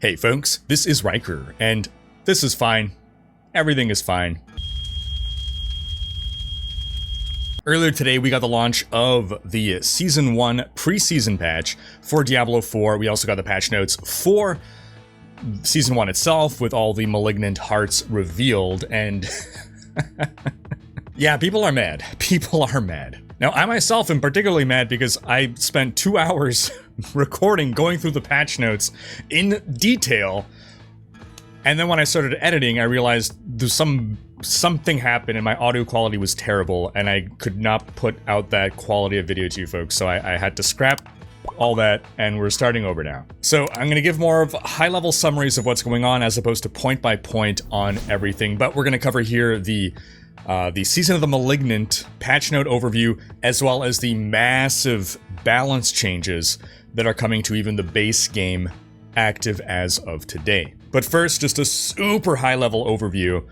Hey folks, this is Rhykker, and this is fine. Everything is fine. Earlier today, we got the launch of the Season 1 preseason patch for Diablo 4. We also got the patch notes for Season 1 itself, with all the Malignant hearts revealed, and yeah, people are mad. People are mad. Now, I myself am particularly mad because I spent 2 hours recording, going through the patch notes in detail, and then when I started editing, I realized there's something happened and my audio quality was terrible, and I could not put out that quality of video to you folks, so I had to scrap all that, and we're starting over now. So I'm going to give more of high-level summaries of what's going on as opposed to point-by-point on everything, but we're going to cover here the Season of the Malignant patch note overview, as well as the massive balance changes that are coming to even the base game active as of today. But first, just a super high-level overview.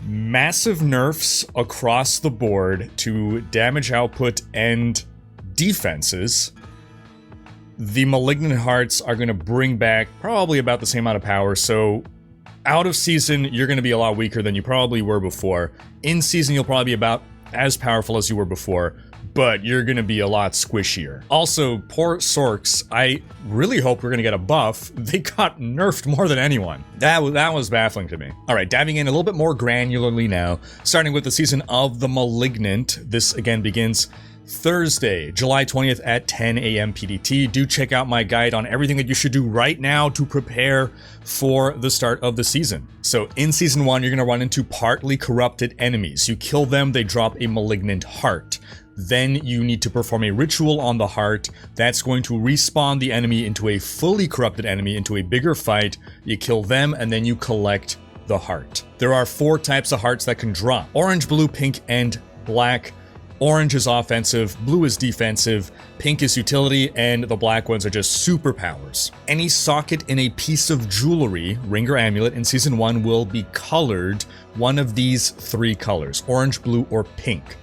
Massive nerfs across the board to damage output and defenses. The Malignant hearts are going to bring back probably about the same amount of power, so out of season, you're going to be a lot weaker than you probably were before. In season, you'll probably be about as powerful as you were before, but you're going to be a lot squishier. Also, poor Sorks, I really hope we're going to get a buff. They got nerfed more than anyone. That was baffling to me. All right, diving in a little bit more granularly now, starting with the Season of the Malignant. This, again, begins Thursday, July 20th at 10 a.m. PDT. Do check out my guide on everything that you should do right now to prepare for the start of the season. So in Season 1, you're going to run into partly corrupted enemies. You kill them, they drop a Malignant heart. Then you need to perform a ritual on the heart. That's going to respawn the enemy into a fully corrupted enemy, into a bigger fight. You kill them, and then you collect the heart. There are 4 types of hearts that can drop: orange, blue, pink, and black. Orange is offensive, blue is defensive, pink is utility, and the black ones are just superpowers. Any socket in a piece of jewelry, ring or amulet, in Season 1 will be colored one of these 3 colors: orange, blue, or pink.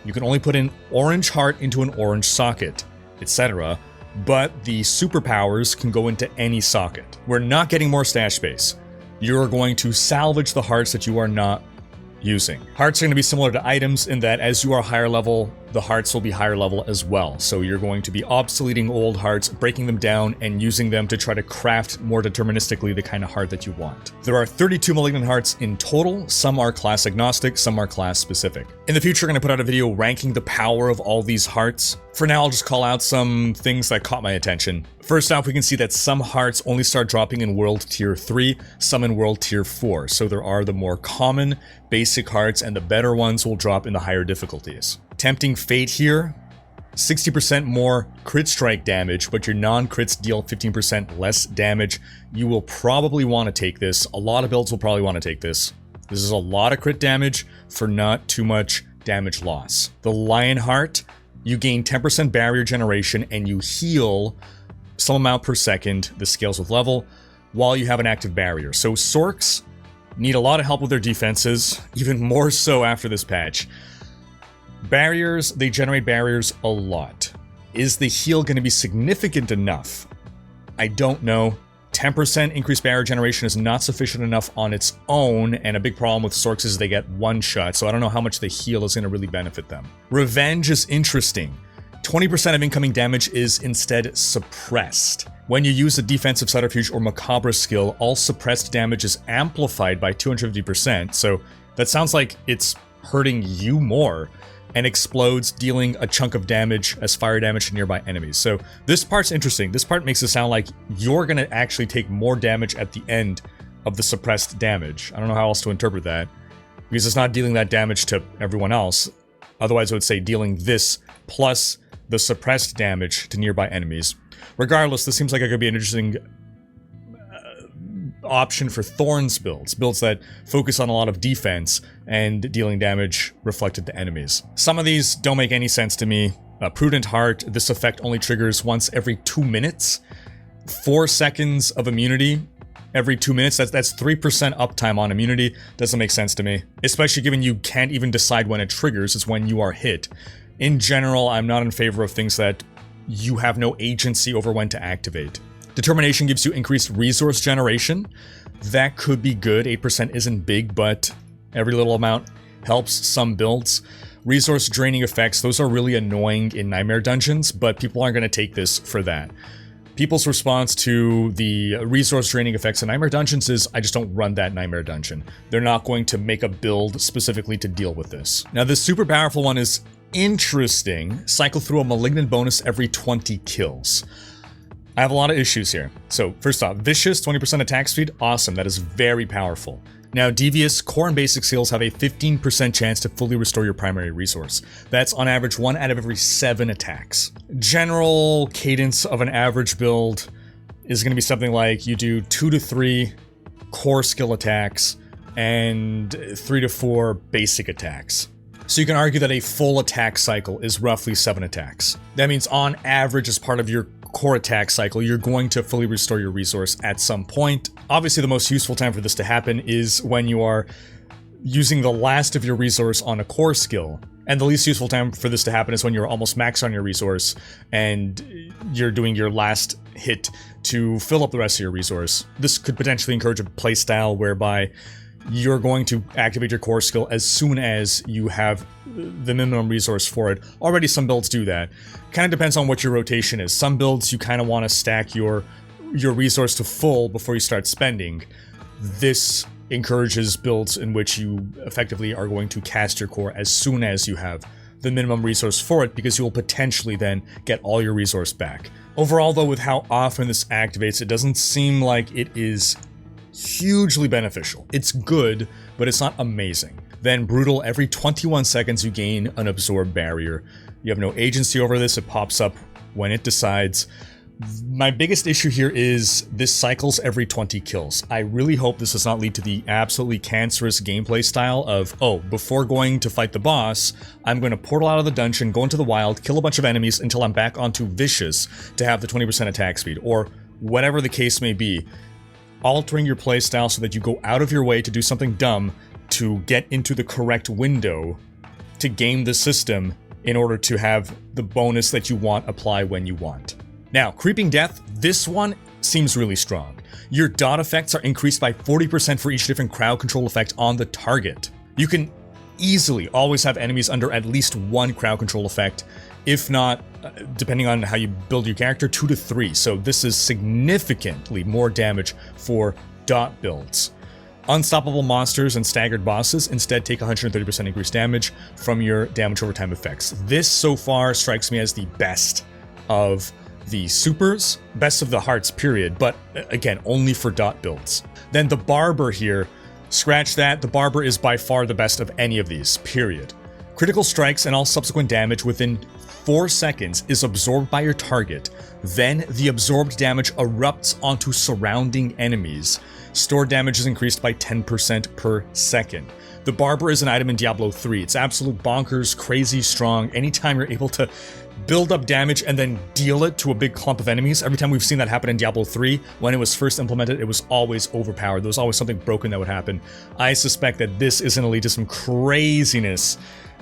You can only put an orange heart into an orange socket, etc., but the superpowers can go into any socket. We're not getting more stash space. You're going to salvage the hearts that you are not using. Hearts are going to be similar to items in that as you are higher level, the hearts will be higher level as well. So you're going to be obsoleting old hearts, breaking them down, and using them to try to craft more deterministically the kind of heart that you want. There are 32 Malignant hearts in total. Some are class agnostic, some are class specific. In the future, I'm going to put out a video ranking the power of all these hearts. For now, I'll just call out some things that caught my attention. First off, we can see that some hearts only start dropping in World Tier 3, some in World Tier 4. So there are the more common, basic hearts, and the better ones will drop in the higher difficulties. Tempting Fate here, 60% more crit strike damage, but your non-crits deal 15% less damage. You will probably want to take this. A lot of builds will probably want to take this. This is a lot of crit damage for not too much damage loss. The Lionheart, you gain 10% barrier generation and you heal some amount per second. This scales with level while you have an active barrier. So Sorks need a lot of help with their defenses, even more so after this patch. Barriers, they generate barriers a lot. Is the heal going to be significant enough? I don't know. 10% increased barrier generation is not sufficient enough on its own, and a big problem with Sorks is they get one shot, so I don't know how much the heal is going to really benefit them. Revenge is interesting. 20% of incoming damage is instead suppressed. When you use a defensive subterfuge or macabre skill, all suppressed damage is amplified by 250%, so that sounds like it's hurting you more, and explodes, dealing a chunk of damage as fire damage to nearby enemies. So this part's interesting. This part makes it sound like you're going to actually take more damage at the end of the suppressed damage. I don't know how else to interpret that, because it's not dealing that damage to everyone else. Otherwise, I would say dealing this plus the suppressed damage to nearby enemies. Regardless, this seems like it could be an interesting option for Thorns builds that focus on a lot of defense and dealing damage reflected to enemies. Some of these don't make any sense to me. Prudent Heart, this effect only triggers once every 2 minutes. 4 seconds of immunity every 2 minutes, that's 3% uptime on immunity. Doesn't make sense to me, especially given you can't even decide when it triggers. It's when you are hit. In general, I'm not in favor of things that you have no agency over when to activate. Determination gives you increased resource generation. That could be good. 8% isn't big, but every little amount helps some builds. Resource draining effects, those are really annoying in Nightmare Dungeons, but people aren't going to take this for that. People's response to the resource draining effects in Nightmare Dungeons is, I just don't run that Nightmare Dungeon. They're not going to make a build specifically to deal with this. Now, this super powerful one is interesting. Cycle through a Malignant bonus every 20 kills. I have a lot of issues here. So, first off, Vicious, 20% attack speed, awesome. That is very powerful. Now, Devious, core and basic skills have a 15% chance to fully restore your primary resource. That's on average 1 out of every 7 attacks. General cadence of an average build is going to be something like you do 2 to 3 core skill attacks and 3 to 4 basic attacks. So you can argue that a full attack cycle is roughly 7 attacks. That means on average, as part of your core attack cycle, you're going to fully restore your resource at some point. Obviously, the most useful time for this to happen is when you are using the last of your resource on a core skill. And the least useful time for this to happen is when you're almost maxed on your resource and you're doing your last hit to fill up the rest of your resource. This could potentially encourage a playstyle whereby you're going to activate your core skill as soon as you have the minimum resource for it. Already some builds do that. Kind of depends on what your rotation is. Some builds you kind of want to stack your resource to full before you start spending. This encourages builds in which you effectively are going to cast your core as soon as you have the minimum resource for it, because you will potentially then get all your resource back. Overall though, with how often this activates, it doesn't seem like it is hugely beneficial. It's good, but it's not amazing. Then Brutal, every 21 seconds you gain an absorb barrier. You have no agency over this, it pops up when it decides. My biggest issue here is this cycles every 20 kills. I really hope this does not lead to the absolutely cancerous gameplay style of, oh, before going to fight the boss, I'm going to portal out of the dungeon, go into the wild, kill a bunch of enemies until I'm back onto Vicious to have the 20% attack speed, or whatever the case may be. Altering your playstyle so that you go out of your way to do something dumb to get into the correct window to game the system in order to have the bonus that you want apply when you want. Now, Creeping Death, this one seems really strong. Your dot effects are increased by 40% for each different crowd control effect on the target. You can easily always have enemies under at least 1 crowd control effect, if not, depending on how you build your character, 2 to 3. So this is significantly more damage for dot builds. Unstoppable monsters and staggered bosses instead take 130% increased damage from your damage over time effects. This so far strikes me as the best of the supers, best of the hearts, period, but again, only for dot builds. Then the Barber here, scratch that, the Barber is by far the best of any of these, period. Critical strikes and all subsequent damage within 4 seconds is absorbed by your target. Then the absorbed damage erupts onto surrounding enemies. Stored damage is increased by 10% per second. The Barber is an item in Diablo 3. It's absolute bonkers, crazy strong. Anytime you're able to build up damage and then deal it to a big clump of enemies. Every time we've seen that happen in Diablo 3, when it was first implemented, it was always overpowered. There was always something broken that would happen. I suspect that this is going to lead to some craziness.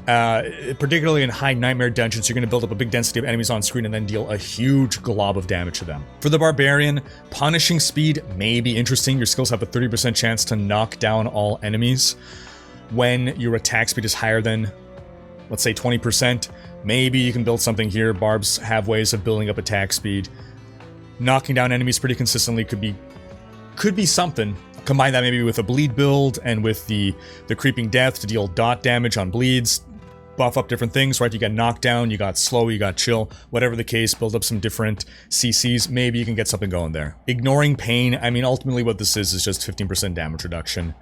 Particularly in high Nightmare Dungeons, you're going to build up a big density of enemies on screen and then deal a huge glob of damage to them. For the Barbarian, Punishing Speed may be interesting. Your skills have a 30% chance to knock down all enemies. When your attack speed is higher than, let's say, 20%, maybe you can build something here. Barbs have ways of building up attack speed. Knocking down enemies pretty consistently could be something. Combine that maybe with a bleed build and with the Creeping Death to deal dot damage on bleeds. Buff up different things, right? You got knockdown, you got slow, you got chill, whatever the case, build up some different CCs, maybe you can get something going there. Ignoring Pain, I mean, ultimately what this is just 15% damage reduction.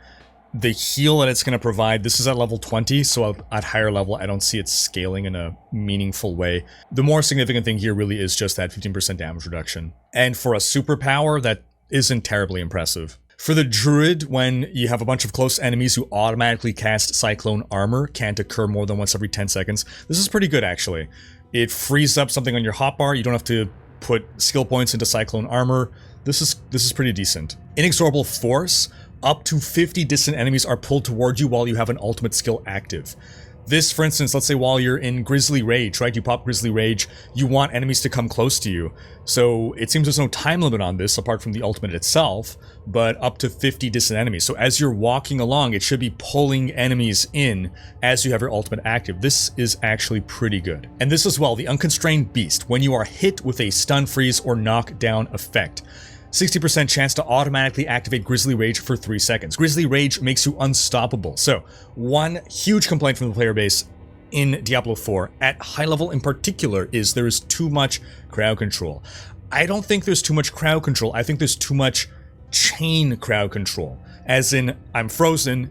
The heal that it's going to provide, this is at level 20, so at higher level, I don't see it scaling in a meaningful way. The more significant thing here really is just that 15% damage reduction. And for a superpower, that isn't terribly impressive. For the Druid, when you have a bunch of close enemies who automatically cast Cyclone Armor, can't occur more than once every 10 seconds. This is pretty good, actually. It frees up something on your hotbar. You don't have to put skill points into Cyclone Armor. This is pretty decent. Inexorable Force. Up to 50 distant enemies are pulled toward you while you have an ultimate skill active. This, for instance, let's say while you're in Grizzly Rage, right? You pop Grizzly Rage, you want enemies to come close to you. So it seems there's no time limit on this, apart from the ultimate itself, but up to 50 distant enemies. So as you're walking along, it should be pulling enemies in as you have your ultimate active. This is actually pretty good. And this as well, the Unconstrained Beast. When you are hit with a stun, freeze, or knockdown effect, 60% chance to automatically activate Grizzly Rage for 3 seconds. Grizzly Rage makes you unstoppable. So, one huge complaint from the player base in Diablo 4, at high level in particular, is there is too much crowd control. I don't think there's too much crowd control. I think there's too much chain crowd control. As in, I'm frozen,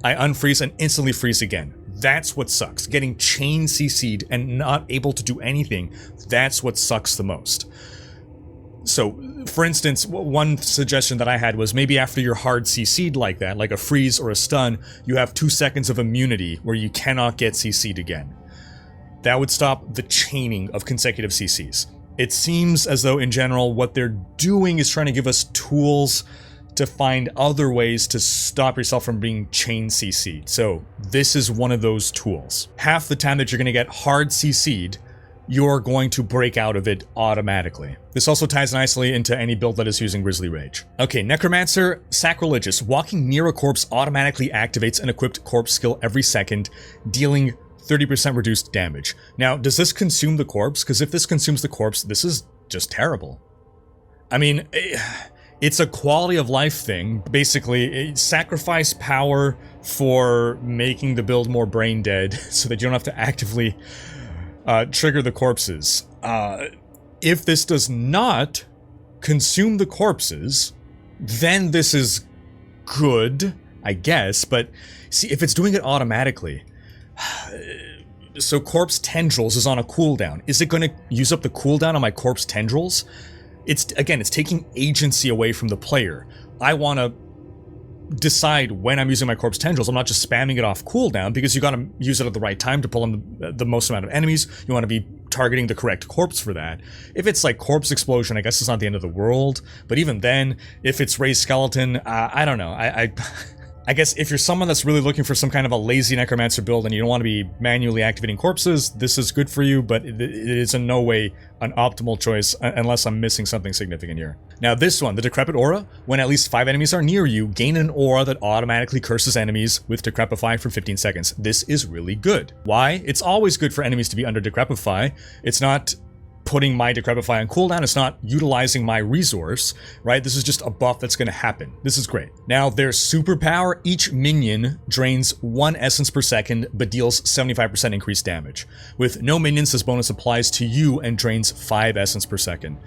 I unfreeze and instantly freeze again. That's what sucks. Getting chain CC'd and not able to do anything, that's what sucks the most. So, for instance, one suggestion that I had was maybe after you're hard CC'd like that, like a freeze or a stun, you have 2 seconds of immunity where you cannot get CC'd again. That would stop the chaining of consecutive CCs. It seems as though, in general, what they're doing is trying to give us tools to find other ways to stop yourself from being chain CC'd. So, this is one of those tools. Half the time that you're going to get hard CC'd, you're going to break out of it automatically. This also ties nicely into any build that is using Grizzly Rage. Okay, Necromancer, Sacrilegious. Walking near a corpse automatically activates an equipped corpse skill every second, dealing 30% reduced damage. Now, does this consume the corpse? Because if this consumes the corpse, this is just terrible. I mean, it's a quality of life thing. Basically, sacrifice power for making the build more brain dead so that you don't have to actively trigger the corpses. If this does not consume the corpses, then this is good, I guess, but see, if it's doing it automatically, so corpse tendrils is on a cooldown. Is it going to use up the cooldown on my corpse tendrils? It's taking agency away from the player. I want to decide when I'm using my corpse tendrils. I'm not just spamming it off cooldown, because you gotta use it at the right time to pull in the most amount of enemies. You want to be targeting the correct corpse for that. If it's like corpse explosion, I guess it's not the end of the world, but even then, if it's raised skeleton, I don't know. I guess if you're someone that's really looking for some kind of a lazy necromancer build and you don't want to be manually activating corpses, this is good for you, but it is in no way an optimal choice unless I'm missing something significant here. Now this one, the Decrepit Aura, when at least 5 enemies are near you, gain an aura that automatically curses enemies with Decrepify for 15 seconds. This is really good. Why? It's always good for enemies to be under Decrepify. It's not putting my Decrepify on cooldown, it's not utilizing my resource, right? This is just a buff that's going to happen. This is great. Now, their superpower, each minion drains 1 essence per second, but deals 75% increased damage. With no minions, this bonus applies to you and drains 5 essence per second.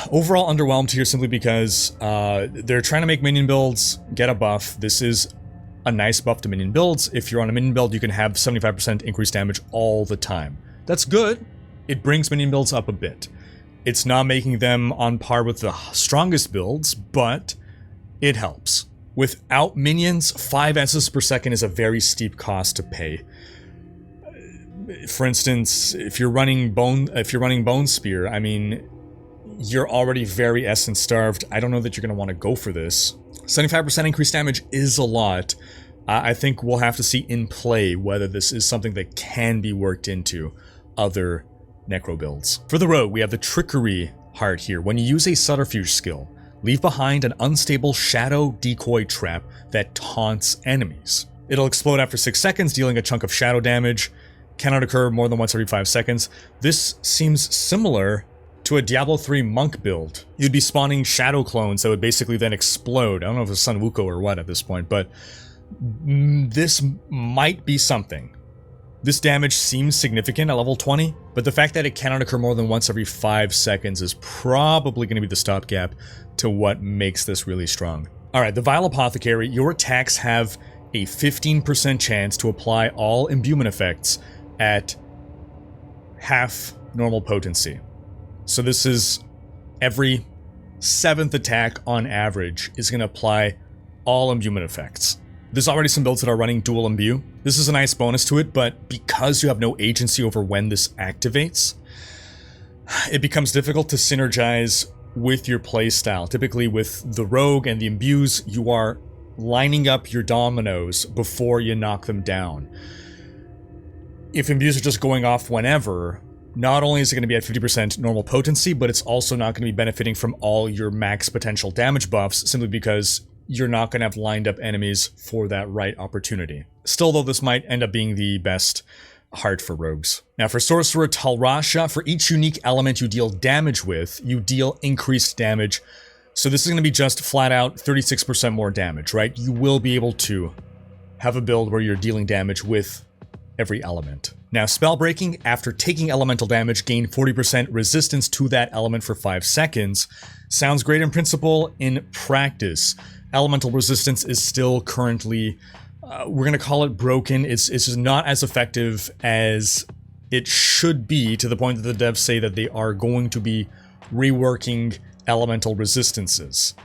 Overall, underwhelmed here simply because they're trying to make minion builds get a buff. This is a nice buff to minion builds. If you're on a minion build, you can have 75% increased damage all the time. That's good. It brings minion builds up a bit. It's not making them on par with the strongest builds, but it helps. Without minions, 5 essences per second is a very steep cost to pay. For instance, if you're running Bone Spear, I mean, you're already very essence starved. I don't know that you're going to want to go for this. 75% increased damage is a lot. I think we'll have to see in play whether this is something that can be worked into other necro builds. For the rogue, we have the Trickery Heart here. When you use a subterfuge skill, leave behind an unstable shadow decoy trap that taunts enemies. It'll explode after 6 seconds, dealing a chunk of shadow damage. Cannot occur more than once every 5 seconds. This seems similar to a Diablo 3 monk build. You'd be spawning shadow clones that would basically then explode. I don't know if it's Sun Wukong or what at this point, but this might be something. This damage seems significant at level 20, but the fact that it cannot occur more than once every 5 seconds is probably going to be the stopgap to what makes this really strong. Alright, the Vile Apothecary, your attacks have a 15% chance to apply all imbuement effects at half normal potency. So this is every 7th attack on average is going to apply all imbuement effects. There's already some builds that are running dual imbue. This is a nice bonus to it, but because you have no agency over when this activates, it becomes difficult to synergize with your playstyle. Typically with the rogue and the imbues, you are lining up your dominoes before you knock them down. if imbues are just going off whenever, not only is it going to be at 50% normal potency, but it's also not going to be benefiting from all your max potential damage buffs, simply because you're not going to have lined up enemies for that right opportunity. Still, though, this might end up being the best heart for rogues. Now, for sorcerer Talrasha, for each unique element you deal damage with, you deal increased damage. So this is going to be just flat out 36% more damage, right? You will be able to have a build where you're dealing damage with every element. Now, spell breaking, after taking elemental damage, gain 40% resistance to that element for 5 seconds. Sounds great in principle. In practice, elemental resistance is still currently, we're going to call it broken. It's just not as effective as it should be, to the point that the devs say that they are going to be reworking elemental resistances.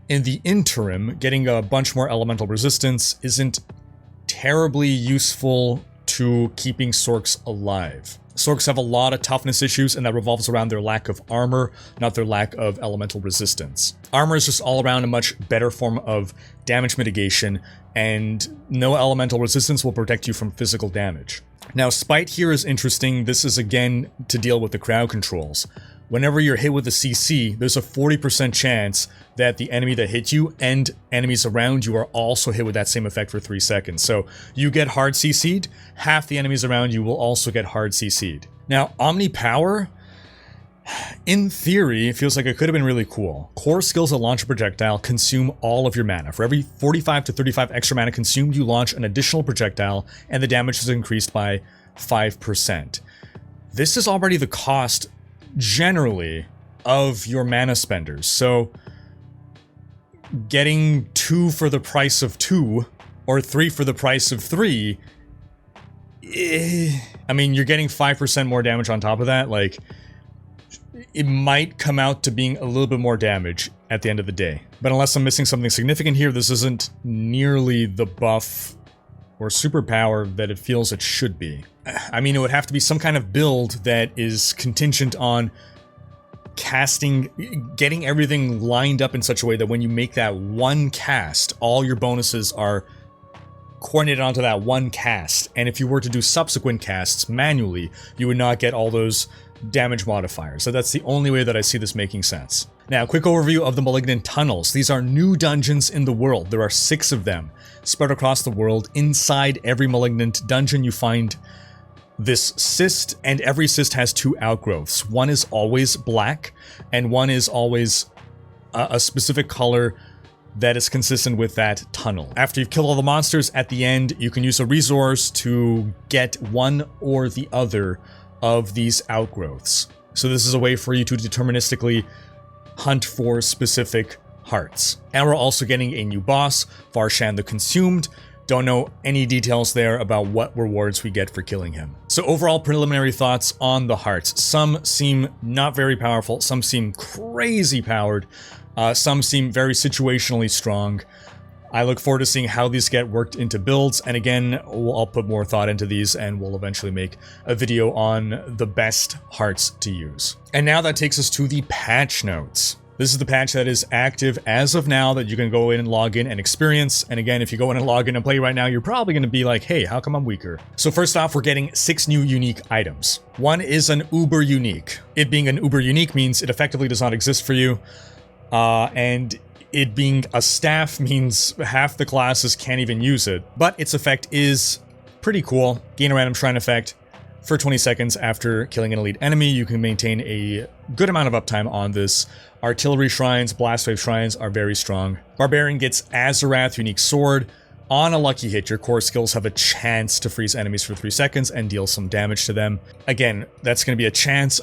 In the interim, getting a bunch more elemental resistance isn't terribly useful to keeping Sorcs alive. Sorcs have a lot of toughness issues, and that revolves around their lack of armor, not their lack of elemental resistance. Armor is just all around a much better form of damage mitigation, and no elemental resistance will protect you from physical damage. Now, Spite here is interesting. This is again to deal with the crowd controls. Whenever you're hit with a CC, there's a 40% chance that the enemy that hit you and enemies around you are also hit with that same effect for 3 seconds. So you get hard CC'd, half the enemies around you will also get hard CC'd. Now, Omni Power, in theory, it feels like it could have been really cool. Core skills that launch a projectile consume all of your mana. For every 45 to 35 extra mana consumed, you launch an additional projectile, and the damage is increased by 5%. This is already the cost, generally, of your mana spenders. So getting 2 for the price of 2, or 3 for the price of 3, I mean, you're getting 5% more damage on top of that. Like, it might come out to being a little bit more damage at the end of the day. But unless I'm missing something significant here, this isn't nearly the buff or superpower that it feels it should be. I mean, it would have to be some kind of build that is contingent on casting, getting everything lined up in such a way that when you make that one cast, all your bonuses are coordinated onto that one cast. And if you were to do subsequent casts manually, you would not get all those damage modifiers. So that's the only way that I see this making sense. Now, quick overview of the Malignant tunnels. These are new dungeons in the world. There are 6 of them spread across the world. Inside every Malignant dungeon, you find this cyst, and every cyst has 2 outgrowths. One is always black, and one is always a specific color that is consistent with that tunnel. After you've killed all the monsters, at the end, you can use a resource to get one or the other of these outgrowths. So this is a way for you to deterministically hunt for specific hearts. And we're also getting a new boss, Varshan the Consumed. Don't know any details there about what rewards we get for killing him. So overall preliminary thoughts on the hearts. Some seem not very powerful, some seem crazy powered, some seem very situationally strong. I look forward to seeing how these get worked into builds, and again, I'll put more thought into these and we'll eventually make a video on the best hearts to use. And now that takes us to the patch notes. This is the patch that is active as of now that you can go in and log in and experience. And again, if you go in and log in and play right now, you're probably going to be like, hey, how come I'm weaker? So first off, we're getting 6 new unique items. One is an uber unique. It being an uber unique means it effectively does not exist for you. And it being a staff means half the classes can't even use it. But its effect is pretty cool. Gain a random shrine effect. For 20 seconds after killing an elite enemy, you can maintain a good amount of uptime on this. Artillery shrines, blast wave shrines are very strong. Barbarian gets Azarath unique sword. On a lucky hit, your core skills have a chance to freeze enemies for 3 seconds and deal some damage to them. Again, that's going to be a chance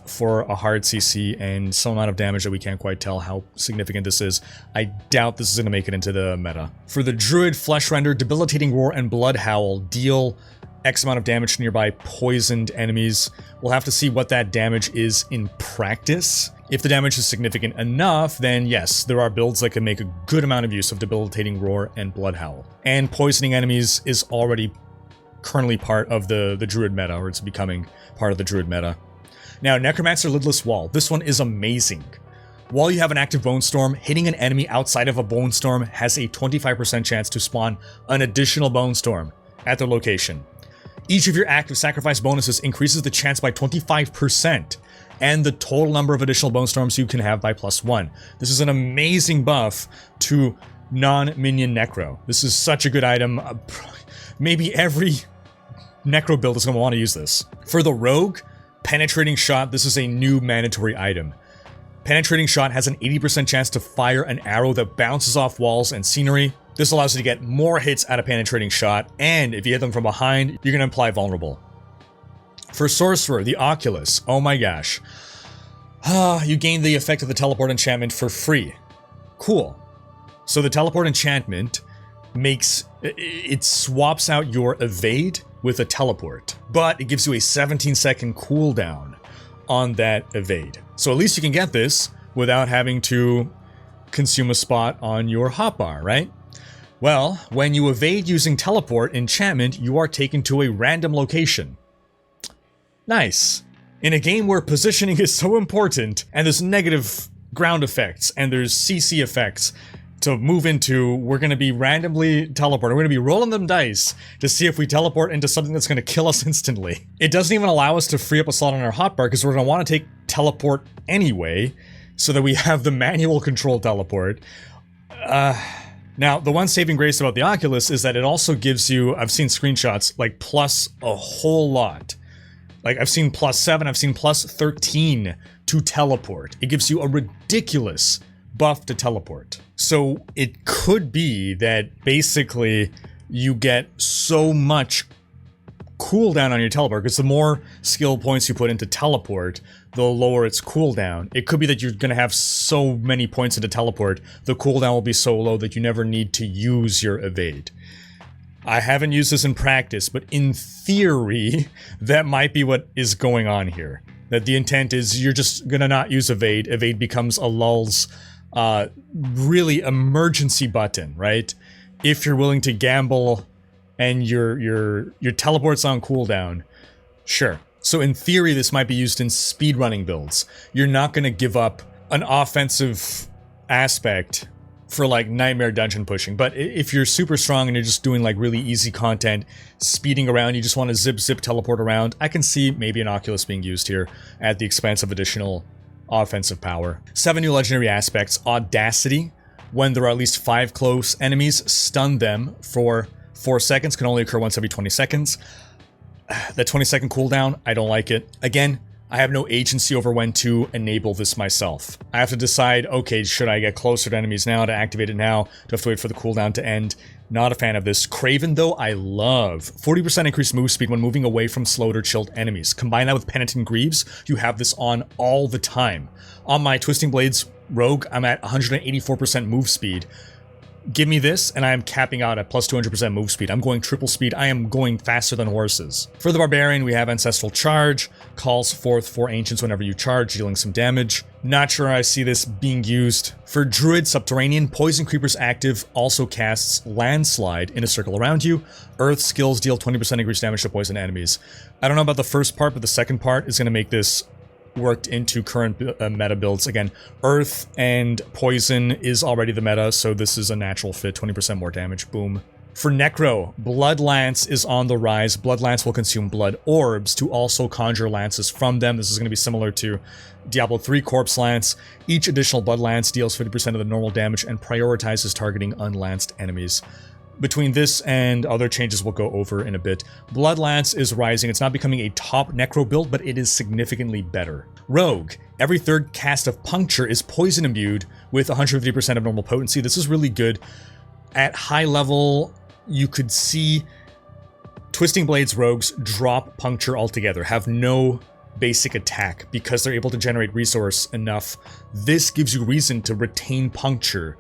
for a hard CC and some amount of damage that we can't quite tell how significant this is. I doubt this is going to make it into the meta. For the Druid, Flesh Render, Debilitating Roar, and Blood Howl deal X amount of damage to nearby poisoned enemies. We'll have to see what that damage is in practice. If the damage is significant enough, then yes, there are builds that can make a good amount of use of Debilitating Roar and Blood Howl. And poisoning enemies is already currently part of the Druid meta, or it's becoming part of the Druid meta. Now, Necromancer Lidless Wall. This one is amazing. While you have an active Bone Storm, hitting an enemy outside of a Bone Storm has a 25% chance to spawn an additional Bone Storm at their location. Each of your active sacrifice bonuses increases the chance by 25%, and the total number of additional bone storms you can have by +1. This is an amazing buff to non-minion necro. This is such a good item. Maybe every necro build is going to want to use this. For the rogue, penetrating shot, this is a new mandatory item. Penetrating shot has an 80% chance to fire an arrow that bounces off walls and scenery. This allows you to get more hits out of penetrating shot, and if you hit them from behind, you're going to imply vulnerable. For sorcerer, the Oculus, oh my gosh. You gain the effect of the teleport enchantment for free. Cool. So the teleport enchantment it swaps out your evade with a teleport, but it gives you a 17-second cooldown on that evade. So at least you can get this without having to consume a spot on your hotbar, right? Well, when you evade using teleport enchantment, you are taken to a random location. Nice. In a game where positioning is so important, and there's negative ground effects, and there's CC effects to move into, we're going to be randomly teleporting. We're going to be rolling them dice to see if we teleport into something that's going to kill us instantly. It doesn't even allow us to free up a slot on our hotbar because we're going to want to take teleport anyway, so that we have the manual control teleport. Now, the one saving grace about the Oculus is that it also gives you, I've seen screenshots, like plus a whole lot. Like, I've seen +7, I've seen +13 to teleport. It gives you a ridiculous buff to teleport. So it could be that basically you get so much cooldown on your teleport, because the more skill points you put into teleport, the lower its cooldown. It could be that you're going to have so many points into teleport, the cooldown will be so low that you never need to use your evade. I haven't used this in practice, but in theory, that might be what is going on here. That the intent is you're just going to not use evade. Evade becomes a lul's really emergency button, right? If you're willing to gamble and your teleport's on cooldown, sure. So in theory, this might be used in speedrunning builds. You're not going to give up an offensive aspect for like nightmare dungeon pushing, but if you're super strong and you're just doing like really easy content, speeding around, you just want to zip teleport around, I can see maybe an Oculus being used here at the expense of additional offensive power. 7 new legendary aspects. Audacity. When there are at least 5 close enemies, stun them for 4 seconds. Can only occur once every 20 seconds. That 20-second cooldown, I don't like it. Again, I have no agency over when to enable this myself. I have to decide, okay, should I get closer to enemies now to activate it now? Do I have to wait for the cooldown to end? Not a fan of this. Craven, though, I love. 40% increased move speed when moving away from slowed or chilled enemies. Combine that with Penitent Greaves, you have this on all the time. On my Twisting Blades Rogue, I'm at 184% move speed. Give me this, and I am capping out at plus 200% move speed. I'm going triple speed. I am going faster than horses. For the Barbarian, we have Ancestral Charge. Calls forth 4 Ancients whenever you charge, dealing some damage. Not sure I see this being used. For Druid, Subterranean, Poison Creepers active also casts Landslide in a circle around you. Earth skills deal 20% increased damage to poison enemies. I don't know about the first part, but the second part is going to make this worked into current meta builds. Again, Earth and Poison is already the meta, so this is a natural fit. 20% more damage, boom. For Necro, Blood Lance is on the rise. Blood Lance will consume blood orbs to also conjure lances from them. This is going to be similar to Diablo 3 Corpse Lance. Each additional Blood Lance deals 50% of the normal damage and prioritizes targeting unlanced enemies. Between this and other changes we'll go over in a bit, Blood Lance is rising. It's not becoming a top Necro build, but it is significantly better. Rogue, every third cast of Puncture is poison imbued with 150% of normal potency. This is really good. At high level, you could see Twisting Blades Rogues drop Puncture altogether, have no basic attack because they're able to generate resource enough. This gives you reason to retain Puncture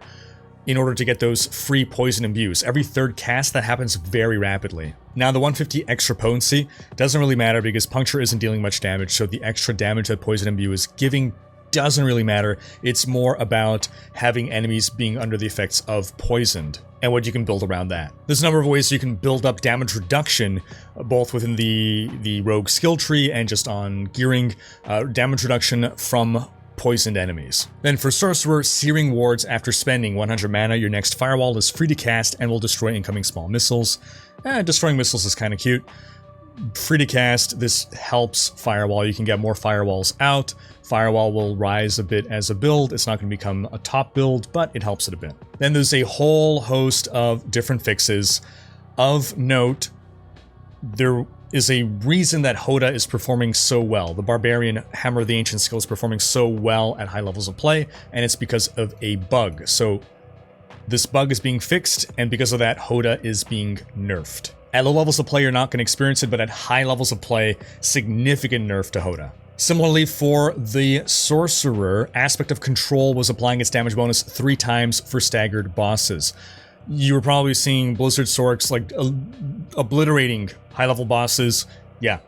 in order to get those free poison imbues. Every third cast, that happens very rapidly. Now, the 150 extra potency doesn't really matter because Puncture isn't dealing much damage, so the extra damage that poison imbue is giving doesn't really matter. It's more about having enemies being under the effects of poisoned and what you can build around that. There's a number of ways you can build up damage reduction, both within the rogue skill tree and just on gearing. Damage reduction from poisoned enemies. Then for Sorcerer, Searing Wards. After spending 100 mana, your next Firewall is free to cast and will destroy incoming small missiles. Destroying missiles is kind of cute. free to cast. This helps Firewall. You can get more Firewalls out. Firewall will rise a bit as a build. It's not going to become a top build, but it helps it a bit. Then there's a whole host of different fixes. Of note, there is a reason that Hoda is performing so well. The Barbarian Hammer of the Ancient skill is performing so well at high levels of play, and it's because of a bug. So this bug is being fixed, and because of that, Hoda is being nerfed. At low levels of play, you're not going to experience it, but at high levels of play, significant nerf to Hoda. Similarly, for the Sorcerer, Aspect of Control was applying its damage bonus 3 times for staggered bosses. You were probably seeing Blizzard Sorcs like obliterating high-level bosses. Yeah,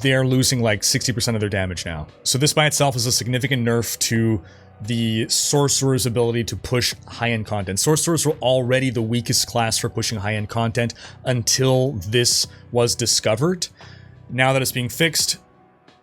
they're losing like 60% of their damage now. So this by itself is a significant nerf to the Sorcerer's ability to push high-end content. Sorcerers were already the weakest class for pushing high-end content until this was discovered. Now that it's being fixed,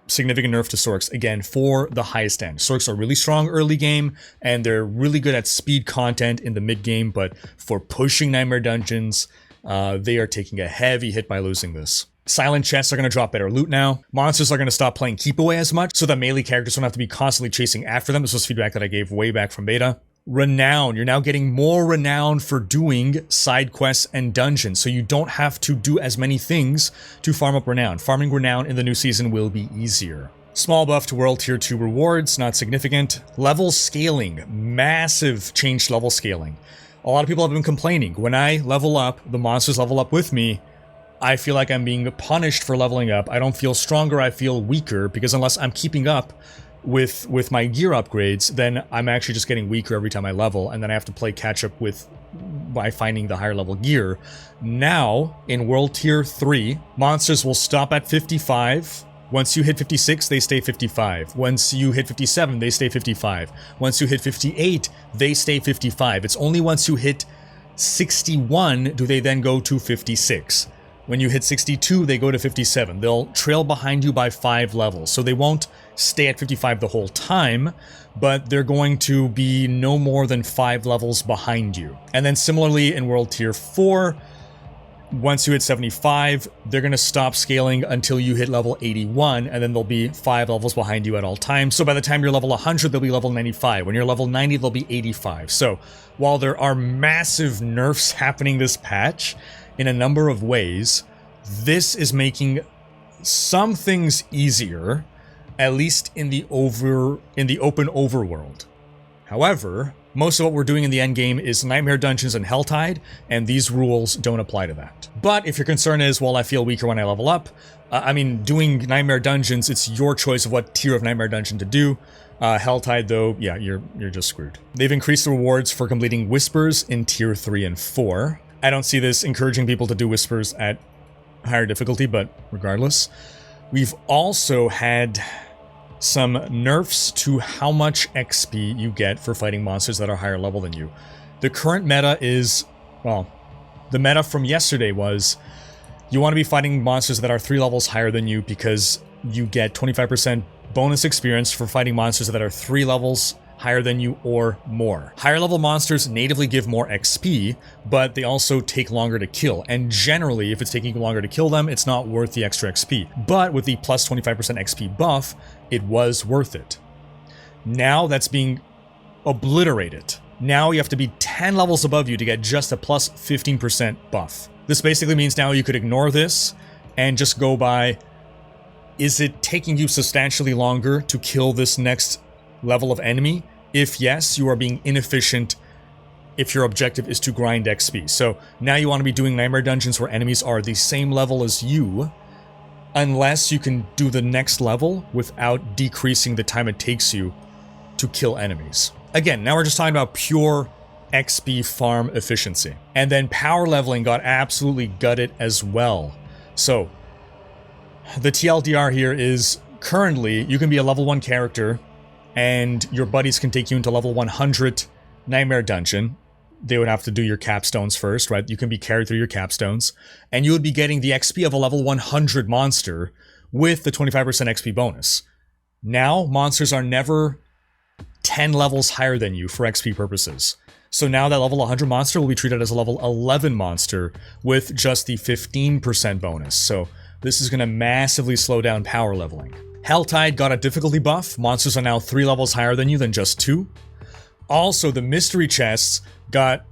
significant nerf to Sorcs, again, for the highest end. Sorcs are really strong early game, and they're really good at speed content in the mid game, but for pushing Nightmare Dungeons, they are taking a heavy hit by losing this. Silent chests are going to drop better loot now. Monsters are going to stop playing keep away as much, so that melee characters don't have to be constantly chasing after them. This was feedback that I gave way back from beta. Renown. You're now getting more renown for doing side quests and dungeons, so you don't have to do as many things to farm up renown. Farming renown in the new season will be easier. Small buff to World Tier 2 rewards, not significant. Level scaling. Massive change to level scaling. A lot of people have been complaining. When I level up, the monsters level up with me, I feel like I'm being punished for leveling up. I don't feel stronger, I feel weaker, because unless I'm keeping up with my gear upgrades, then I'm actually just getting weaker every time I level, and then I have to play catch up with by finding the higher level gear. Now, in World Tier 3, monsters will stop at 55. Once you hit 56, they stay 55. Once you hit 57, they stay 55. Once you hit 58, they stay 55. It's only once you hit 61 do they then go to 56. When you hit 62, they go to 57. They'll trail behind you by 5 levels. So they won't stay at 55 the whole time, but they're going to be no more than 5 levels behind you. And then similarly in World Tier 4, once you hit 75, they're going to stop scaling until you hit level 81, and then they'll be 5 levels behind you at all times. So by the time you're level 100, they'll be level 95. When you're level 90, they'll be 85. So while there are massive nerfs happening this patch, in a number of ways, this is making some things easier, at least in the open overworld. However, most of what we're doing in the endgame is Nightmare Dungeons and Helltide, and these rules don't apply to that. But if your concern is, well, I feel weaker when I level up, I mean, doing Nightmare Dungeons, it's your choice of what tier of Nightmare Dungeon to do. Helltide, though, yeah, you're just screwed. They've increased the rewards for completing Whispers in Tier 3 and 4. I don't see this encouraging people to do Whispers at higher difficulty, but regardless. We've also had some nerfs to how much XP you get for fighting monsters that are higher level than you. The current meta is, well, the meta from yesterday was you want to be fighting monsters that are 3 levels higher than you because you get 25% bonus experience for fighting monsters that are 3 levels higher than you or more. Higher level monsters natively give more XP, but they also take longer to kill. And generally, if it's taking longer to kill them, it's not worth the extra XP. But with the plus 25% XP buff, it was worth it. Now that's being obliterated. Now you have to be 10 levels above you to get just a plus 15% buff. This basically means now you could ignore this and just go by, is it taking you substantially longer to kill this next level of enemy? If yes, you are being inefficient if your objective is to grind XP. So now you want to be doing Nightmare Dungeons where enemies are the same level as you, unless you can do the next level without decreasing the time it takes you to kill enemies. Again, now we're just talking about pure XP farm efficiency. And then power leveling got absolutely gutted as well. So the TLDR here is currently you can be a level 1 character and your buddies can take you into level 100 Nightmare Dungeon. They would have to do your capstones first, right? You can be carried through your capstones, and you would be getting the XP of a level 100 monster with the 25% XP bonus. Now, monsters are never 10 levels higher than you for XP purposes. So now that level 100 monster will be treated as a level 11 monster with just the 15% bonus. So this is going to massively slow down power leveling. Helltide got a difficulty buff. Monsters are now 3 levels higher than you than just 2. Also, the mystery chests got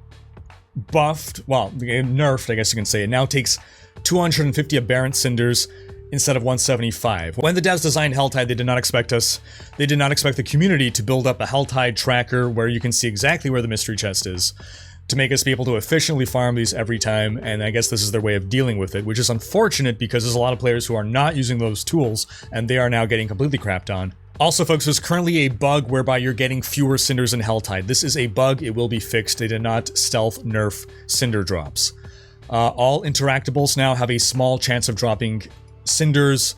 buffed, well, nerfed, I guess you can say. It now takes 250 aberrant cinders instead of 175. When the devs designed Helltide, they did not expect the community to build up a Helltide tracker where you can see exactly where the mystery chest is, to make us be able to efficiently farm these every time, and I guess this is their way of dealing with it, which is unfortunate because there's a lot of players who are not using those tools, and they are now getting completely crapped on. Also, folks, there's currently a bug whereby you're getting fewer cinders in Helltide. This is a bug, it will be fixed. They did not stealth nerf cinder drops. All interactables now have a small chance of dropping cinders.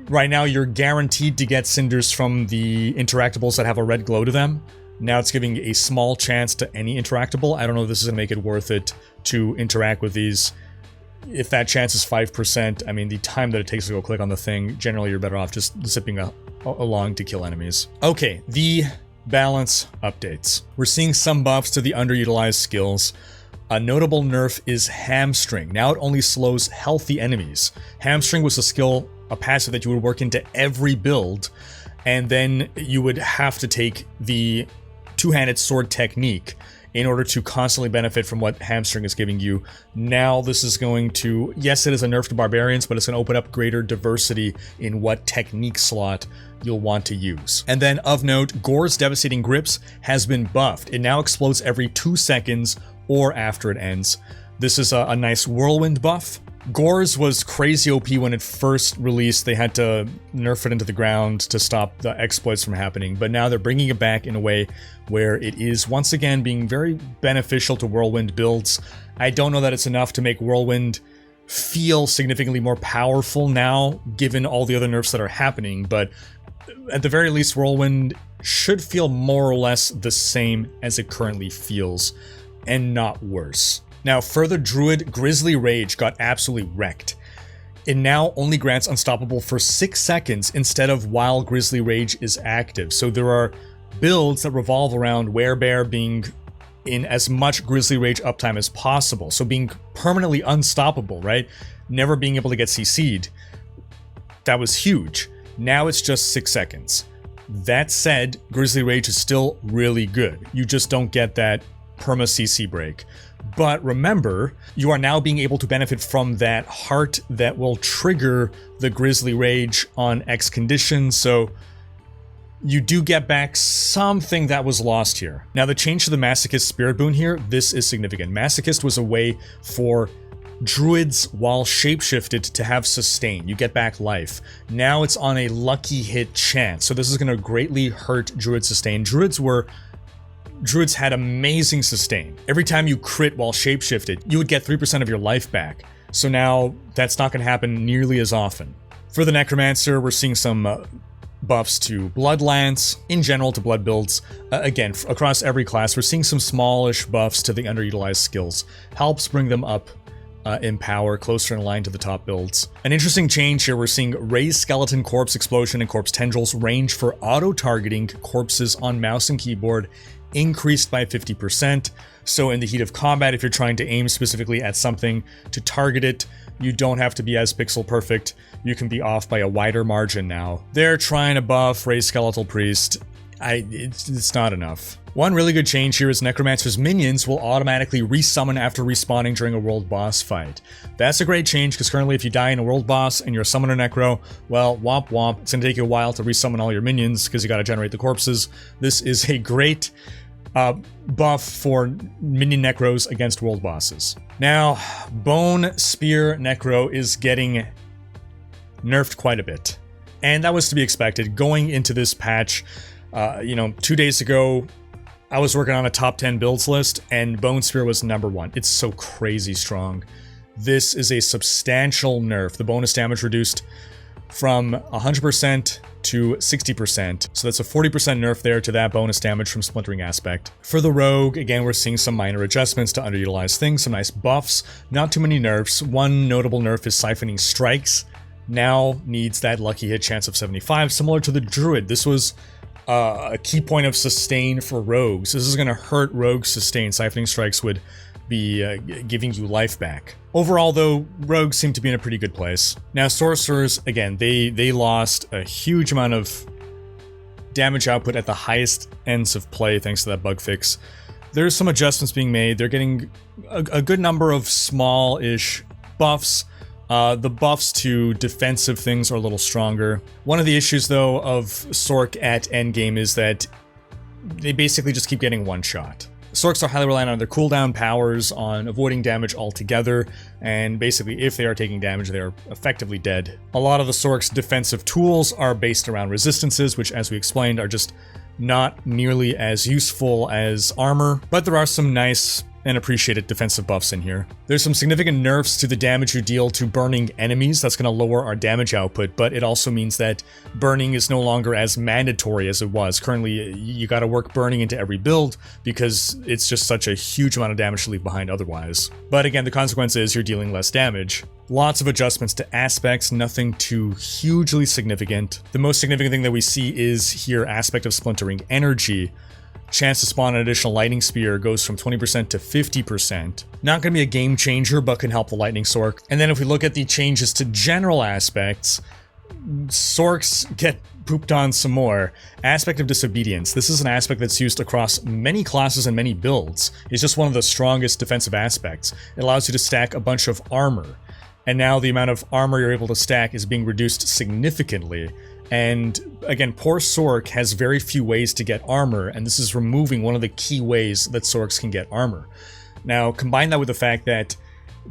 Right now, you're guaranteed to get cinders from the interactables that have a red glow to them. Now it's giving a small chance to any interactable. I don't know if this is going to make it worth it to interact with these. If that chance is 5%, I mean, the time that it takes to go click on the thing, generally you're better off just zipping along to kill enemies. Okay, the balance updates. We're seeing some buffs to the underutilized skills. A notable nerf is Hamstring. Now it only slows healthy enemies. Hamstring was a skill, a passive that you would work into every build, and then you would have to take the two-handed sword technique in order to constantly benefit from what Hamstring is giving you. Now this is going to, yes, it is a nerf to barbarians, but it's going to open up greater diversity in what technique slot you'll want to use. And then of note, Gore's Devastating Grips has been buffed. It now explodes every 2 seconds or after it ends. This is a nice whirlwind buff. Gore's was crazy OP when it first released. They had to nerf it into the ground to stop the exploits from happening, but now they're bringing it back in a way where it is once again being very beneficial to Whirlwind builds. I don't know that it's enough to make Whirlwind feel significantly more powerful now, given all the other nerfs that are happening, but at the very least, Whirlwind should feel more or less the same as it currently feels, and not worse. Now, further Druid, Grizzly Rage got absolutely wrecked. It now only grants Unstoppable for 6 seconds instead of while Grizzly Rage is active. So there are builds that revolve around Werebear being in as much Grizzly Rage uptime as possible. So being permanently unstoppable, right? Never being able to get CC'd. That was huge. Now it's just 6 seconds. That said, Grizzly Rage is still really good. You just don't get that perma CC break. But remember, you are now being able to benefit from that heart that will trigger the Grizzly Rage on X conditions, so you do get back something that was lost here. Now, the change to the Masochist Spirit Boon here, this is significant. Masochist was a way for Druids, while shapeshifted, to have sustain. You get back life. Now it's on a lucky hit chance, so this is going to greatly hurt Druid sustain. Druids had amazing sustain. Every time you crit while shapeshifted, you would get 3% of your life back. So now that's not going to happen nearly as often. For the Necromancer, we're seeing some buffs to Blood Lance, in general to blood builds. Again, across every class, we're seeing some smallish buffs to the underutilized skills. Helps bring them up in power, closer in line to the top builds. An interesting change here, we're seeing Raised Skeleton, Corpse Explosion, and Corpse Tendrils range for auto-targeting corpses on mouse and keyboard increased by 50%. So in the heat of combat, if you're trying to aim specifically at something to target it, you don't have to be as pixel perfect. You can be off by a wider margin now. They're trying to buff Raised Skeletal Priest. It's not enough. One really good change here is Necromancer's minions will automatically resummon after respawning during a world boss fight. That's a great change, because currently if you die in a world boss and you're a summoner necro, well, womp womp, it's going to take you a while to resummon all your minions, because you got to generate the corpses. This is a great buff for minion necros against world bosses. Now, Bone Spear Necro is getting nerfed quite a bit, and that was to be expected. Going into this patch, 2 days ago, I was working on a top 10 builds list, and Bone Spear was #1. It's so crazy strong. This is a substantial nerf. The bonus damage reduced from 100% to 60%. So that's a 40% nerf there to that bonus damage from Splintering Aspect. For the Rogue, again, we're seeing some minor adjustments to underutilized things, some nice buffs, not too many nerfs. One notable nerf is Siphoning Strikes. Now needs that lucky hit chance of 75, similar to the Druid. This was a key point of sustain for rogues. This is going to hurt rogues sustain. Siphoning Strikes would be giving you life back. Overall, though, rogues seem to be in a pretty good place. Now, sorcerers, again, they lost a huge amount of damage output at the highest ends of play thanks to that bug fix. There's some adjustments being made. They're getting a good number of small-ish buffs. The buffs to defensive things are a little stronger. One of the issues, though, of Sorc at endgame is that they basically just keep getting one shot. Sorcs are highly reliant on their cooldown powers, on avoiding damage altogether, and basically if they are taking damage, they are effectively dead. A lot of the Sorc's defensive tools are based around resistances, which, as we explained, are just not nearly as useful as armor, but there are some nice and appreciated defensive buffs in here. There's some significant nerfs to the damage you deal to burning enemies. That's going to lower our damage output, but it also means that burning is no longer as mandatory as it was. Currently, you got to work burning into every build because it's just such a huge amount of damage to leave behind otherwise. But again, the consequence is you're dealing less damage. Lots of adjustments to aspects, nothing too hugely significant. The most significant thing that we see is here aspect of splintering energy. Chance to spawn an additional lightning spear goes from 20% to 50%. Not going to be a game changer, but can help the lightning sorc. And then if we look at the changes to general aspects, sorcs get pooped on some more. Aspect of disobedience. This is an aspect that's used across many classes and many builds. It's just one of the strongest defensive aspects. It allows you to stack a bunch of armor. And now the amount of armor you're able to stack is being reduced significantly. And again, poor Sorc has very few ways to get armor, and this is removing one of the key ways that Sorcs can get armor. Now, combine that with the fact that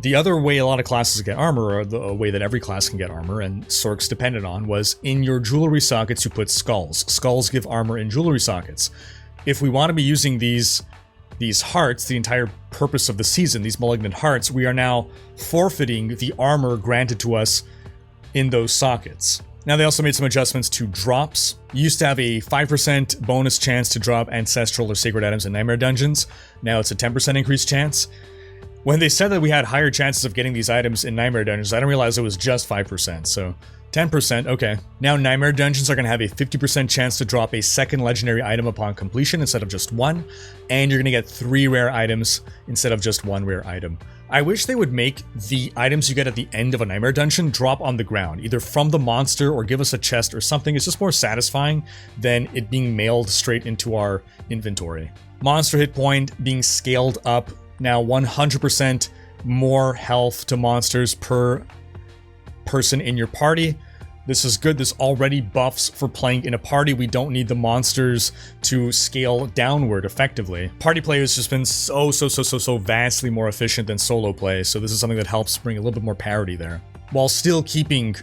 the other way a lot of classes get armor, or the way that every class can get armor, and Sorcs depended on, was in your jewelry sockets you put skulls. Skulls give armor in jewelry sockets. If we want to be using these hearts, the entire purpose of the season, these malignant hearts, we are now forfeiting the armor granted to us in those sockets. Now, they also made some adjustments to drops. You used to have a 5% bonus chance to drop ancestral or sacred items in nightmare dungeons. Now it's a 10% increased chance. When they said that we had higher chances of getting these items in nightmare dungeons, I didn't realize it was just 5%, so 10%, okay. Now nightmare dungeons are going to have a 50% chance to drop a second legendary item upon completion instead of just one, and you're going to get 3 rare items instead of just 1 rare item. I wish they would make the items you get at the end of a nightmare dungeon drop on the ground, either from the monster or give us a chest or something. It's just more satisfying than it being mailed straight into our inventory. Monster hit point being scaled up. Now 100% more health to monsters per person in your party. This is good. This already buffs for playing in a party. We don't need the monsters to scale downward effectively. Party play has just been so vastly more efficient than solo play, so this is something that helps bring a little bit more parity there. While still keeping,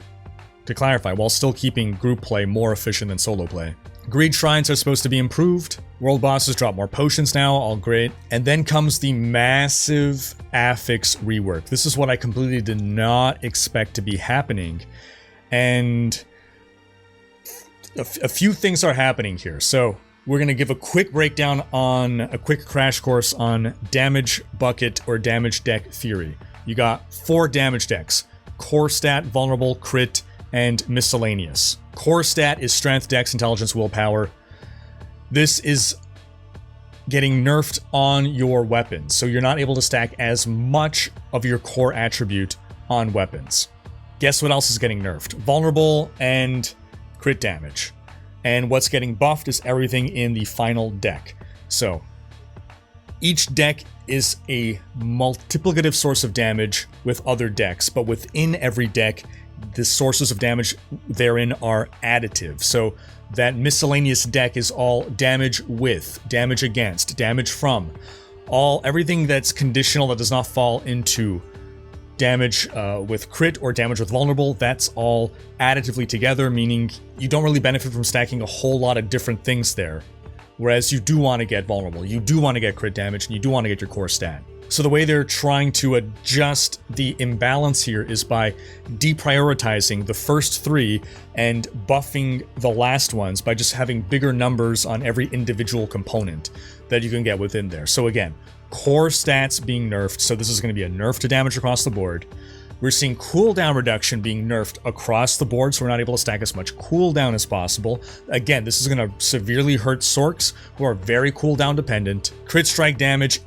to clarify, while still keeping group play more efficient than solo play. Greed shrines are supposed to be improved. World bosses drop more potions now, all great. And then comes the massive Affix rework. This is what I completely did not expect to be happening. And a few things are happening here. So we're going to give a quick breakdown on a quick crash course on damage bucket or damage deck theory. You got 4 damage decks: core stat, vulnerable, crit, and miscellaneous. Core stat is strength, dex, intelligence, willpower. This is getting nerfed on your weapons, so you're not able to stack as much of your core attribute on weapons. Guess what else is getting nerfed? Vulnerable and crit damage. And what's getting buffed is everything in the final deck. So each deck is a multiplicative source of damage with other decks, but within every deck, the sources of damage therein are additive. So that miscellaneous deck is all damage with, damage against, damage from, everything that's conditional that does not fall into damage with crit or damage with vulnerable. That's all additively together, meaning you don't really benefit from stacking a whole lot of different things there. Whereas you do want to get vulnerable, you do want to get crit damage, and you do want to get your core stat. So the way they're trying to adjust the imbalance here is by deprioritizing the first 3 and buffing the last ones by just having bigger numbers on every individual component that you can get within there. So again, core stats being nerfed, so this is going to be a nerf to damage across the board. We're seeing cooldown reduction being nerfed across the board, so we're not able to stack as much cooldown as possible. Again, this is going to severely hurt Sorcs, who are very cooldown dependent. Crit strike damage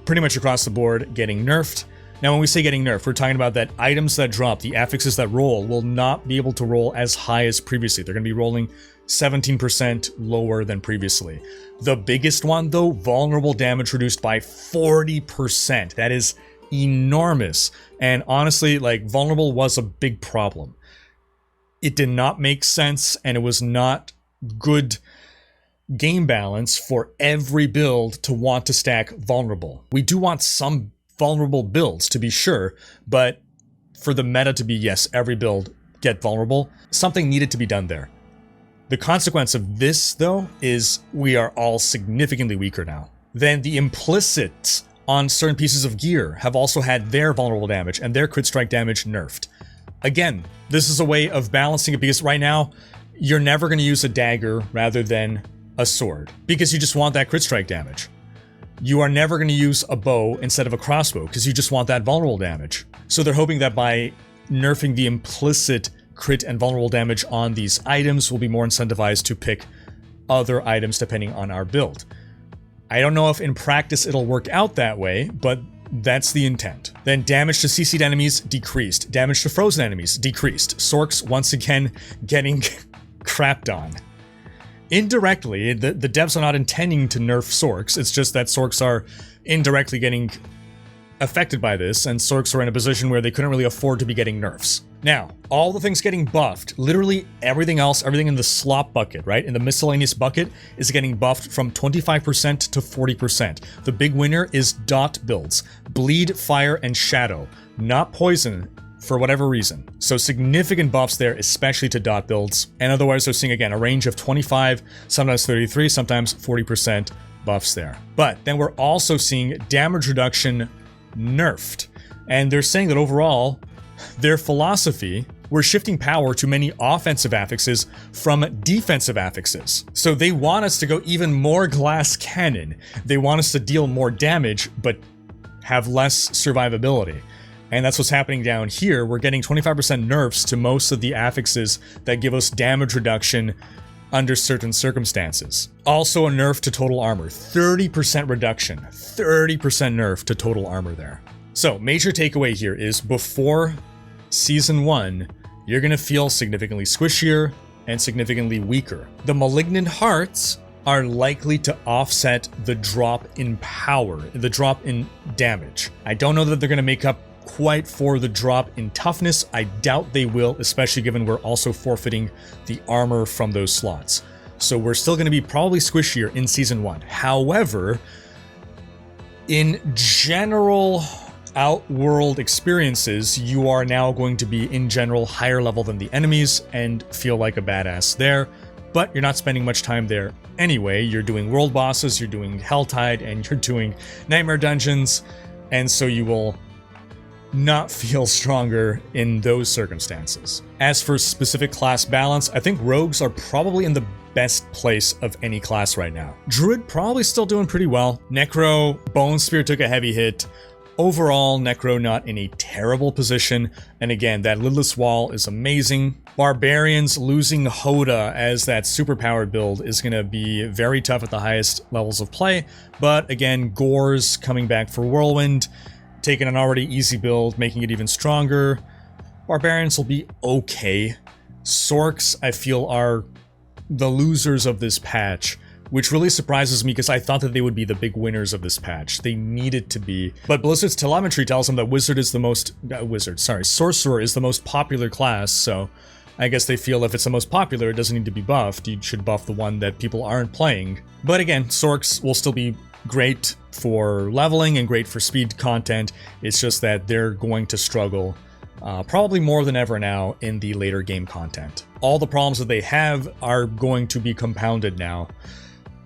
pretty much across the board getting nerfed. Now, when we say getting nerfed, we're talking about that items that drop, the affixes that roll, will not be able to roll as high as previously. They're going to be rolling 17% lower than previously. The biggest one, though, vulnerable damage reduced by 40%. That is enormous. And honestly, like, vulnerable was a big problem. It did not make sense, and it was not good game balance for every build to want to stack vulnerable. We do want some vulnerable builds, to be sure, but for the meta to be, yes, every build get vulnerable, something needed to be done there. The consequence of this, though, is we are all significantly weaker now. Then the implicits on certain pieces of gear have also had their vulnerable damage and their crit strike damage nerfed. Again, this is a way of balancing it, because right now, you're never going to use a dagger rather than a sword, because you just want that crit strike damage. You are never going to use a bow instead of a crossbow, because you just want that vulnerable damage. So they're hoping that by nerfing the implicit crit and vulnerable damage on these items, we'll be more incentivized to pick other items depending on our build. I don't know if in practice it'll work out that way, but that's the intent. Then damage to CC'd enemies decreased. Damage to frozen enemies decreased. Sorks once again getting crapped on. Indirectly, the devs are not intending to nerf Sorks, it's just that Sorks are indirectly getting affected by this, and Sorks are in a position where they couldn't really afford to be getting nerfs. Now, all the things getting buffed, literally everything else, everything in the slop bucket, right? In the miscellaneous bucket is getting buffed from 25% to 40%. The big winner is dot builds. Bleed, fire, and shadow. Not poison, for whatever reason. So significant buffs there, especially to dot builds. And otherwise, they're seeing, again, a range of 25, sometimes 33, sometimes 40% buffs there. But then we're also seeing damage reduction nerfed. And they're saying that overall, their philosophy, we're shifting power to many offensive affixes from defensive affixes. So they want us to go even more glass cannon. They want us to deal more damage, but have less survivability. And that's what's happening down here. We're getting 25% nerfs to most of the affixes that give us damage reduction under certain circumstances. Also a nerf to total armor, 30% reduction, 30% nerf to total armor there. So major takeaway here is before Season 1, you're gonna feel significantly squishier and significantly weaker. The Malignant Hearts are likely to offset the drop in power, the drop in damage. I don't know that they're gonna make up quite for the drop in toughness. I doubt they will, especially given we're also forfeiting the armor from those slots. So we're still going to be probably squishier in Season 1. However, in general outworld experiences, you are now going to be, in general, higher level than the enemies and feel like a badass there. But you're not spending much time there anyway. You're doing world bosses, you're doing Helltide, and you're doing Nightmare Dungeons, and so you will not feel stronger in those circumstances. As for specific class balance, I think rogues are probably in the best place of any class right now. Druid probably still doing pretty well. Necro, Bone Spear took a heavy hit. Overall, Necro not in a terrible position. And again, that Lidless Wall is amazing. Barbarians losing Hoda as that superpowered build is going to be very tough at the highest levels of play. But again, Gore's coming back for Whirlwind, taking an already easy build, making it even stronger. Barbarians will be okay. Sorks, I feel, are the losers of this patch, which really surprises me because I thought that they would be the big winners of this patch. They needed to be. But Blizzard's telemetry tells them that Sorcerer is the most popular class, so I guess they feel if it's the most popular, it doesn't need to be buffed. You should buff the one that people aren't playing. But again, Sorks will still be great for leveling and great for speed content. It's just that they're going to struggle probably more than ever now in the later game content. All the problems that they have are going to be compounded now.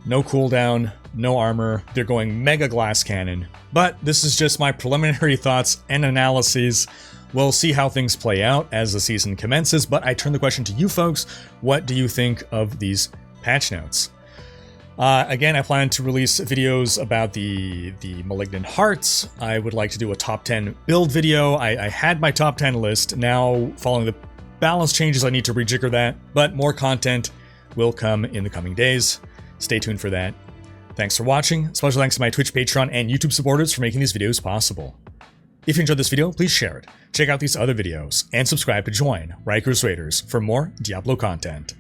No cooldown, no armor, they're going mega glass cannon. But this is just my preliminary thoughts and analyses. We'll see how things play out as the season commences, but I turn the question to you folks. What do you think of these patch notes? Again, I plan to release videos about the Malignant Hearts. I would like to do a top 10 build video. I had my top 10 list. Now, following the balance changes, I need to rejigger that. But more content will come in the coming days. Stay tuned for that. Thanks for watching. Special thanks to my Twitch, Patreon, and YouTube supporters for making these videos possible. If you enjoyed this video, please share it, check out these other videos, and subscribe to join Rhykker's Raiders for more Diablo content.